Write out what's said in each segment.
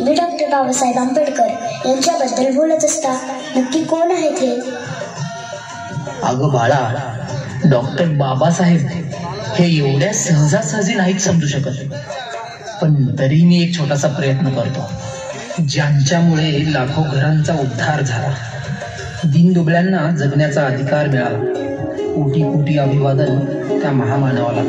तुम्ही डॉक्टर बाबासाहेब आंबेडकर यांच्याबद्दल बोलत असता. नक्की कोण आहेत हे? अगं बाळा, डॉक्टर बाबासाहेब हे एवढ्या सहजासहजी नाहीत समजू शकत, पण तरी मी एक छोटासा प्रयत्न करतो. ज्यांच्यामुळे लाखो घरांचा उद्धार झाला, दीनदुबळ्यांना जगण्याचा अधिकार मिळाला. कोटी कोटी अभिवादन त्या महामानवाला.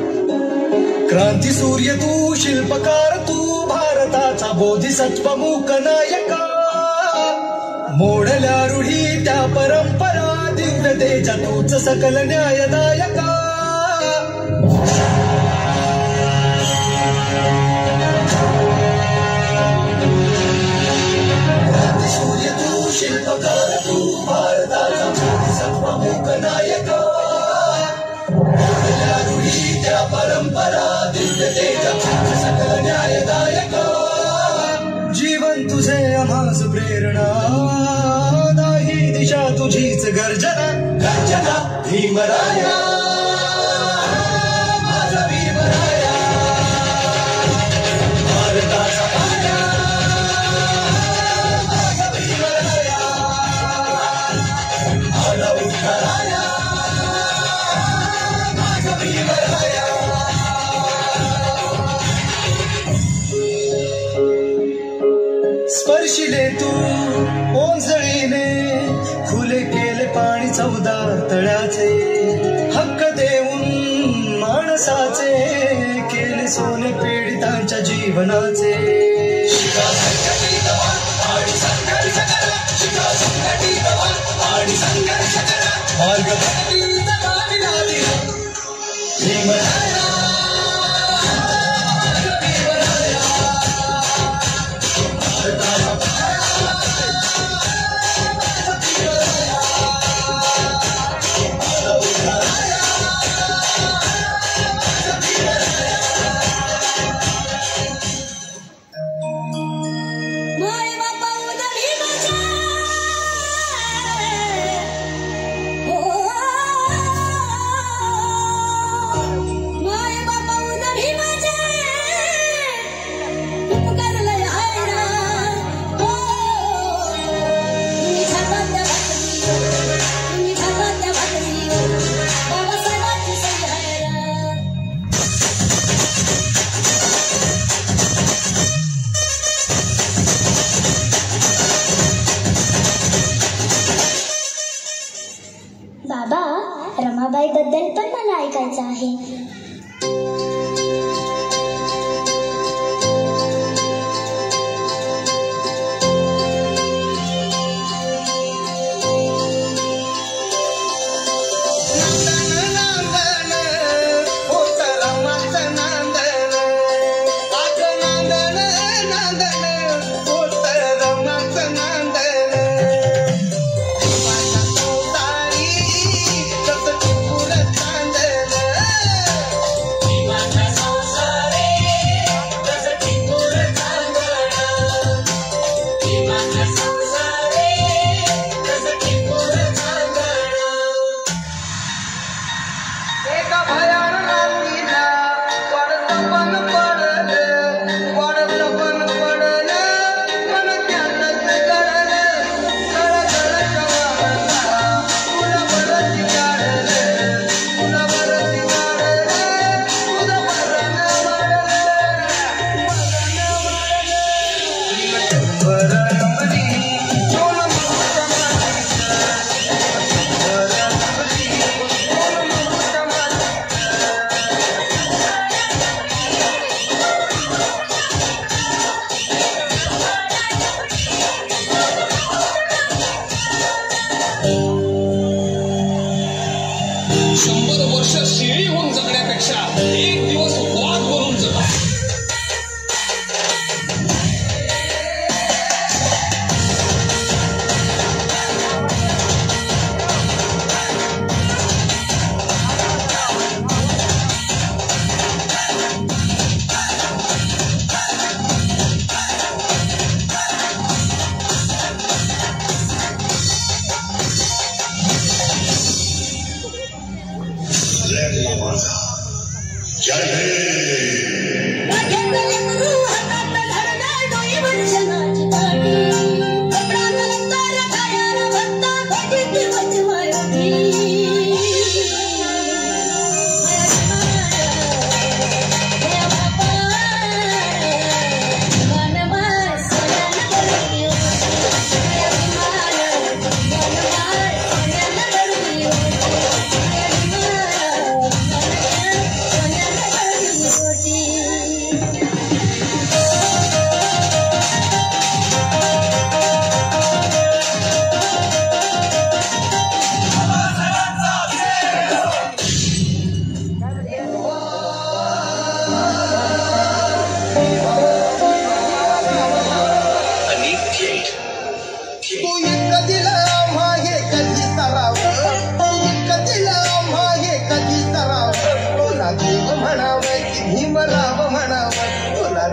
क्रांती सूर्य तू, शिल्पकार तू, भारताचा बोधिसत्व मूक नायका. मोडल्या रूढी त्या परंपरा, दिव्यतेच्या तूच सकल न्यायदायका. क्रांती सूर्य तू, शिल्पकार तू, भारताचा बोधिसत्व मूक नायका. मोडल्या रूढी त्या परंपरा, दिव्यतेच्या तूच सकल न्यायदायका. जीवन तुझे आम्हास प्रेरणा, दाही दिशा तुझीच गर्जना. गर्जना भीमराया, माझा भीमराया. भारताचा पाया, माझा भीमराया. आला उठराया, माझा भीमराया. स्पर्शिले तू ओंजळीने, खुले केले पाणी चौदार तळ्याचे. हक्क देऊन माणसाचे, केले सोने पीडितांच्या जीवनाचे. शिका संघटित व्हा आणि संघर्ष करा, शिका संघटित व्हा आणि संघर्ष करा. मार्ग भक्तीचा गाविलादी भीमराया. बाबा, रमाबाई बद्दल पण मला ऐकायचं आहे.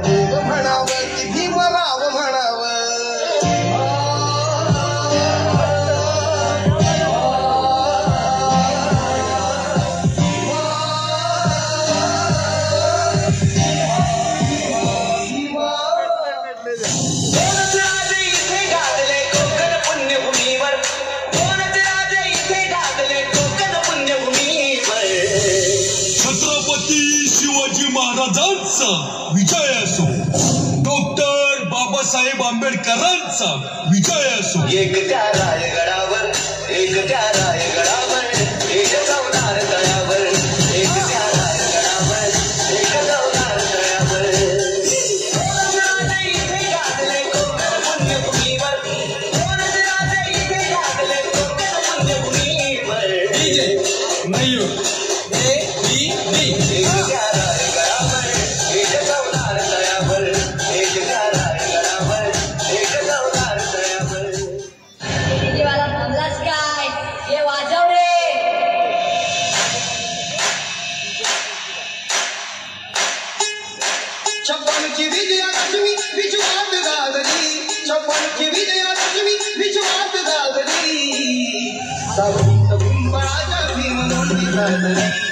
देव म्हणावं की भीमराव म्हणावं. महाराजांचा विजय असो, डॉक्टर बाबासाहेब आंबेडकरांचा विजय असो. एक त्या रायगडावर, एक त्या रायगडावर, एक चौदार तळ्यावर, एक त्या रायगडावर, एक चौदार तळ्यावर. इथे गाजले कोकण पुण्यभूमीवर, इथे गाजले कोकण पुण्यभूमीवर. नाही एक त्या रायगडावर, एक चौदार तळ्यावर, एक त्या रायगडावर, एक चौदार तळ्यावर. वाला थांबलास काय? हे वाजव रे. छप्पनची विजयादशमी विश्वात गाजली, छप्पनची विजयादशमी विश्वात गाजली. सावळी कुंभाराच्या भीम नोंदी गाजली.